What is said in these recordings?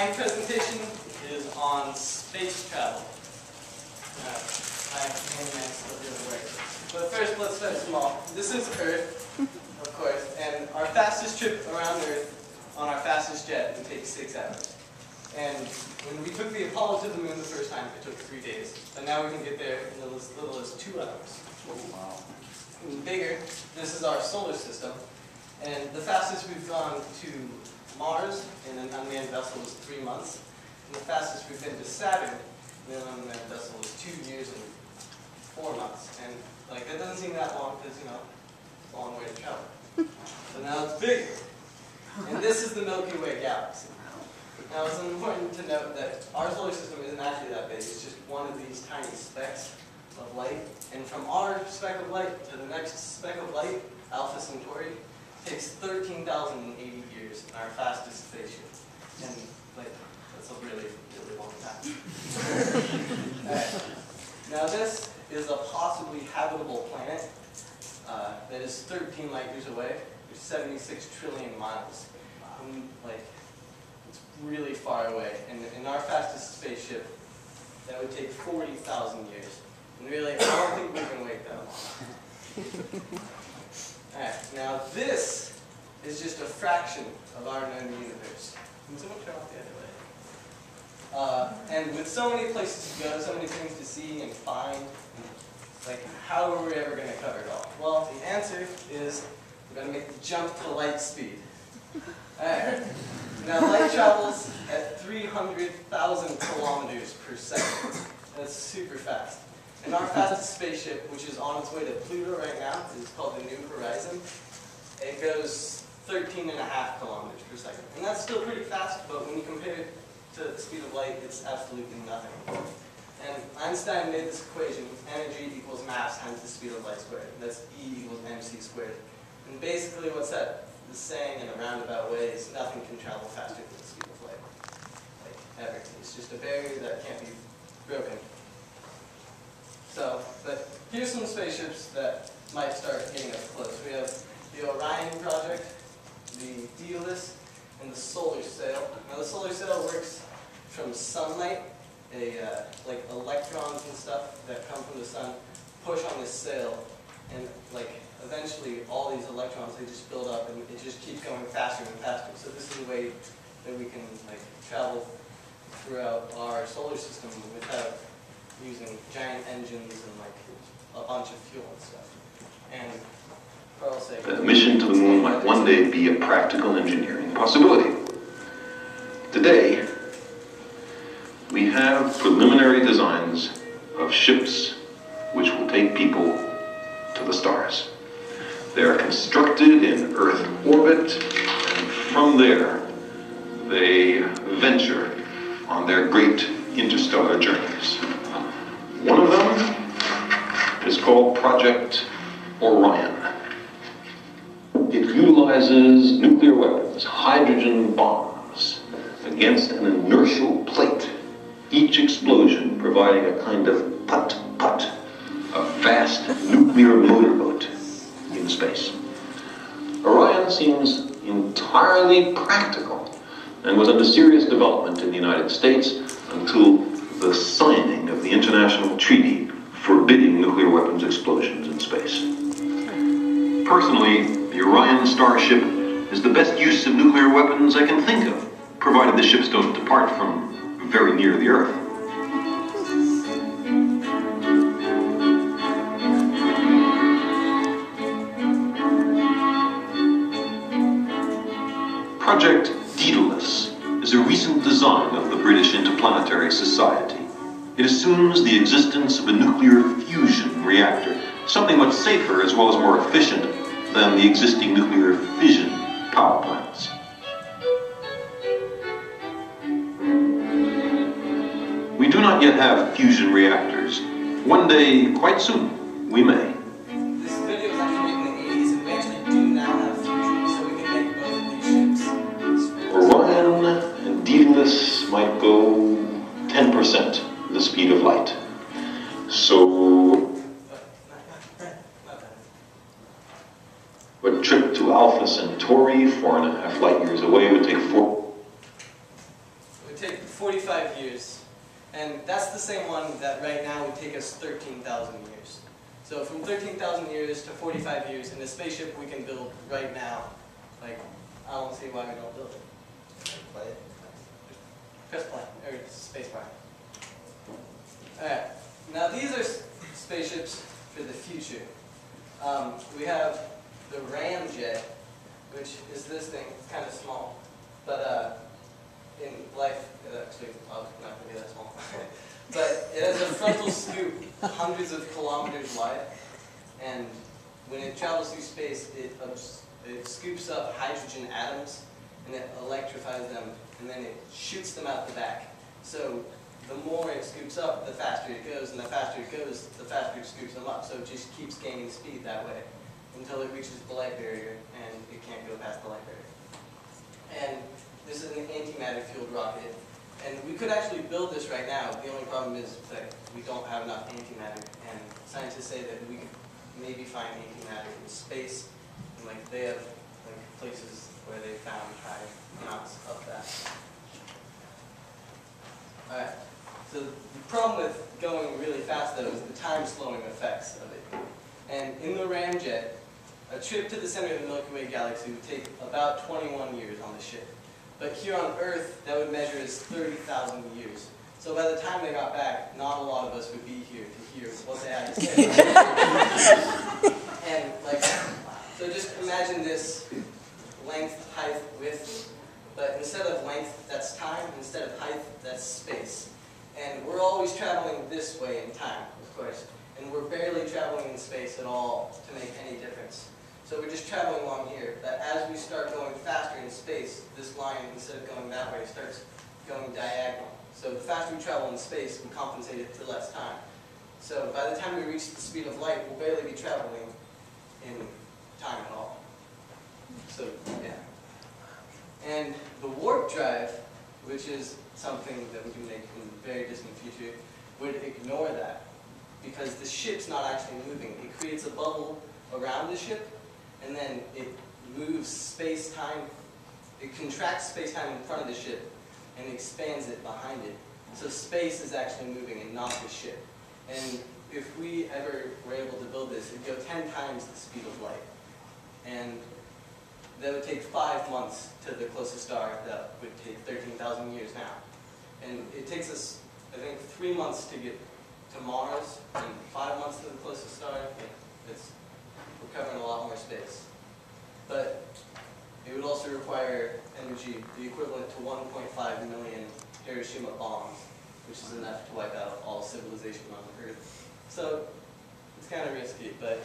my presentation is on space travel. But first, let's start small. This is Earth, of course, and our fastest trip around Earth on our fastest jet would take 6 hours. And when we took the Apollo to the moon the first time, it took 3 days. But now we can get there in as little as 2 hours. Oh, wow. And bigger, this is our solar system. And the fastest we've gone to Mars in an unmanned vessel was 3 months. And the fastest we've been to Saturn in an unmanned vessel was 2 years and 4 months. And like that doesn't seem that long because, you know, it's a long way to travel. So now it's bigger. And this is the Milky Way galaxy. Now it's important to note that our solar system isn't actually that big. It's just one of these tiny specks of light. And from our speck of light to the next speck of light, Alpha Centauri, takes 13,080 years in our fastest spaceship. And like, that's a really, really long time. Alright. Now this is a possibly habitable planet that is 13 light years away. There's 76 trillion miles. And, like, it's really far away. And in our fastest spaceship, that would take 40,000 years. And really, I don't think we can wait that long. Alright, now this is just a fraction of our known universe. Can someone turn off the other light? And with so many places to go, so many things to see and find, like, how are we ever going to cover it all? Well, the answer is we're going to make the jump to light speed. Alright, now light travels at 300,000 kilometers per second. That's super fast. And our fastest spaceship, which is on its way to Pluto right now, is called the New Horizon. It goes 13.5 kilometers per second. And that's still pretty fast, but when you compare it to the speed of light, it's absolutely nothing. And Einstein made this equation, energy equals mass times the speed of light squared. That's E equals mc squared. And basically what that is saying in a roundabout way is nothing can travel faster than the speed of light. Like, ever. It's just a barrier that can't be broken. So, but here's some spaceships that might start getting us close. We have the Orion project, the Daedalus, and the solar sail. Now the solar sail works from sunlight, like electrons and stuff that come from the sun push on this sail, and like eventually all these electrons, they just build up and it just keeps going faster and faster. So this is a way that we can like travel throughout our solar system without using giant engines and like a bunch of fuel and stuff. And Carl said, the mission to the moon might one day be a practical engineering possibility. Today, we have preliminary designs of ships which will take people to the stars. They are constructed in Earth orbit, and from there, they venture on their great interstellar journeys. One of them is called Project Orion. It utilizes nuclear weapons, hydrogen bombs, against an inertial plate, each explosion providing a kind of putt-putt, a vast nuclear motorboat in space. Orion seems entirely practical and was under serious development in the United States until the signing of the international treaty forbidding nuclear weapons explosions in space. Personally, the Orion starship is the best use of nuclear weapons I can think of, provided the ships don't depart from very near the Earth. Project Daedalus is a recent design of the British Interplanetary Society. It assumes the existence of a nuclear fusion reactor, something much safer as well as more efficient than the existing nuclear fission power plants. We do not yet have fusion reactors. One day, quite soon, we may. this video was actually made in the 80s, and we actually do now have fusion, so we can make both of these ships. Orion and Daedalus might go 10% the speed of light. So, a trip to Alpha Centauri, 4.5 light years away, would take 45 years. And that's the same one that right now would take us 13,000 years. So from 13,000 years to 45 years, in a spaceship we can build right now. Like, I don't see why we don't build it. Play it. Press play, or space bar. Alright, now these are spaceships for the future. We have the ramjet, which is this thing. It's kind of small, but in life, it actually not going to be that small. But it has a frontal scoop hundreds of kilometers wide, and when it travels through space, it scoops up hydrogen atoms, and it electrifies them, and then it shoots them out the back. So the more it scoops up, the faster it goes, and the faster it goes, the faster it scoops them up. So it just keeps gaining speed that way until it reaches the light barrier, and it can't go past the light barrier. And this is an antimatter fueled rocket. And we could actually build this right now. The only problem is that we don't have enough antimatter. And scientists say that we could maybe find antimatter in space. And like they have like places where they found high amounts of that. Alright. So the problem with going really fast though is the time slowing effects of it. And in the ramjet, a trip to the center of the Milky Way galaxy would take about 21 years on the ship. But here on Earth, that would measure as 30,000 years. So by the time they got back, not a lot of us would be here to hear what they had to say. And like, so just imagine this length, height, width, but instead of length, that's time, instead of height, that's space. And we're always traveling this way in time, of course, and we're barely traveling in space at all to make any difference. So we're just traveling along here, but as we start going faster in space, this line, instead of going that way, starts going diagonal. So the faster we travel in space, we compensate it for less time. So by the time we reach the speed of light, we'll barely be traveling in time at all. So, yeah. And the warp drive, which is something that we can make in the very distant future, would ignore that. Because the ship's not actually moving. It creates a bubble around the ship, and then it moves space-time, it contracts space-time in front of the ship, and expands it behind it. So space is actually moving and not the ship. And if we ever were able to build this, it'd go 10 times the speed of light. And that would take 5 months to the closest star that would take 13,000 years now. And it takes us, I think, 3 months to get to Mars, and 5 months to the closest star. We're covering a lot more space. But it would also require energy, the equivalent to 1.5 million Hiroshima bombs, which is enough to wipe out all civilization on Earth. So it's kind of risky, but...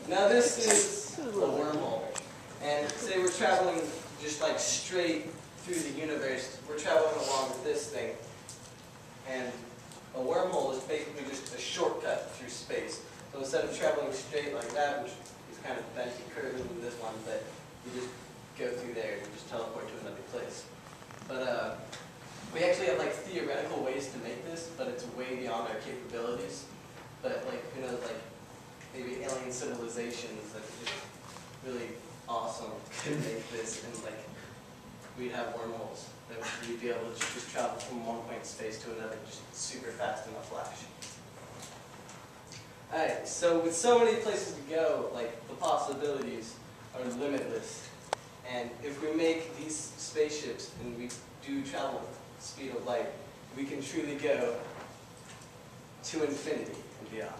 Now this is a wormhole. And say we're traveling just like straight through the universe. We're traveling along with this thing. And a wormhole is basically just a shortcut through space. So instead of traveling straight like that, which is kind of bent and curved in this one, but you just go through there and just teleport to another place. But we actually have like theoretical ways to make this, but it's way beyond our capabilities. But like, you know, like maybe alien civilizations that are just really awesome could make this, and like we'd have wormholes that we'd be able to just travel from one point in space to another just super fast in a flash. Alright, so with so many places to go, like the possibilities are limitless. And if we make these spaceships and we do travel at the speed of light, we can truly go to infinity and beyond.